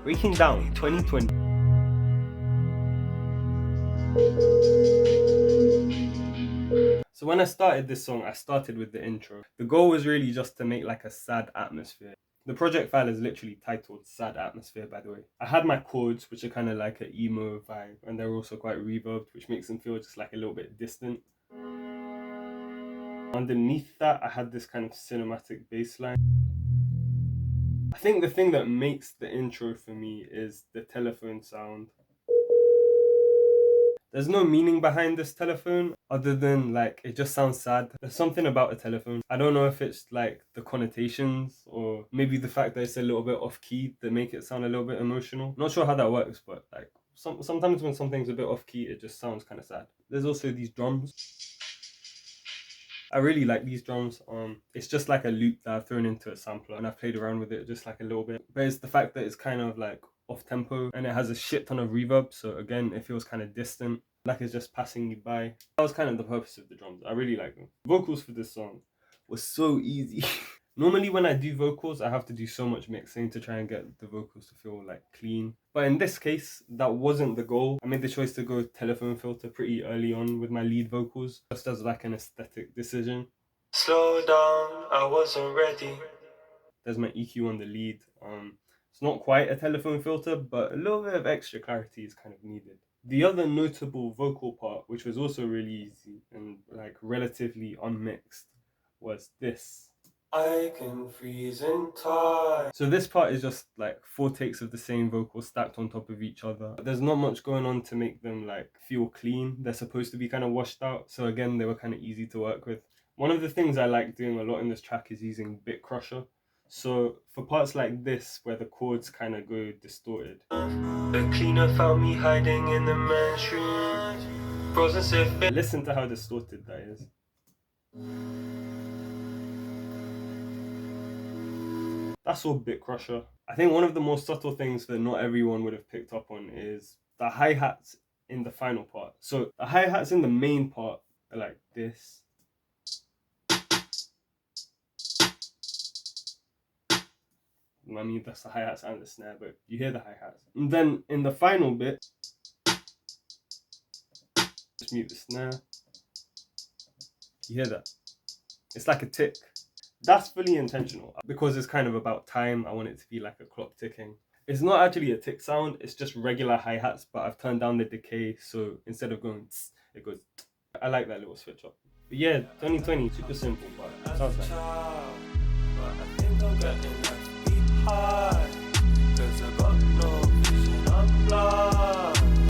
breaking down 2020. So when I started this song, I started with the intro. The goal was really just to make like a sad atmosphere. The project file is literally titled Sad Atmosphere, by the way. I had my chords, which are kind of like an emo vibe, and they're also quite reverbed, which makes them feel just like a little bit distant. Underneath that, I had this kind of cinematic bass line. I think the thing that makes the intro for me is the telephone sound. There's no meaning behind this telephone other than like it just sounds sad. There's something about a telephone. I don't know if it's like the connotations or maybe the fact that it's a little bit off key that make it sound a little bit emotional. Not sure how that works, but like sometimes when something's a bit off key, it just sounds kind of sad. There's also these drums. I really like these drums. It's just like a loop that I've thrown into a sampler and I've played around with it just like a little bit. But it's the fact that it's kind of like off tempo and it has a shit ton of reverb. So again, it feels kind of distant, like it's just passing you by. That was kind of the purpose of the drums. I really like them. Vocals for this song was so easy. Normally when I do vocals, I have to do so much mixing to try and get the vocals to feel like clean. But in this case, that wasn't the goal. I made the choice to go telephone filter pretty early on with my lead vocals, just as like an aesthetic decision. Slow down, I wasn't ready. There's my EQ on the lead. It's not quite a telephone filter, but a little bit of extra clarity is kind of needed. The other notable vocal part, which was also really easy and like relatively unmixed, was this. I can freeze in time. So this part is just like 4 takes of the same vocal stacked on top of each other. There's not much going on to make them like feel clean. They're supposed to be kind of washed out. So again, they were kind of easy to work with. One of the things I like doing a lot in this track is using Bit Crusher. So for parts like this, where the chords kind of go distorted. The cleaner found me hiding in the mansion. Frozen safe. Listen to how distorted that is. That's all Bit Crusher. I think one of the most subtle things that not everyone would have picked up on is the hi-hats in the final part. So the hi-hats in the main part are like this. I mean, that's the hi-hats and the snare, but you hear the hi-hats. And then in the final bit, just mute the snare. You hear that? It's like a tick. That's fully intentional because it's kind of about time. I want it to be like a clock ticking. It's not actually a tick sound, it's just regular hi-hats, but I've turned down the decay, so instead of going tss, it goes tss. I like that little switch up. But yeah, 2020, super simple, but sounds nice. But I think I'm getting left behind, 'cause I got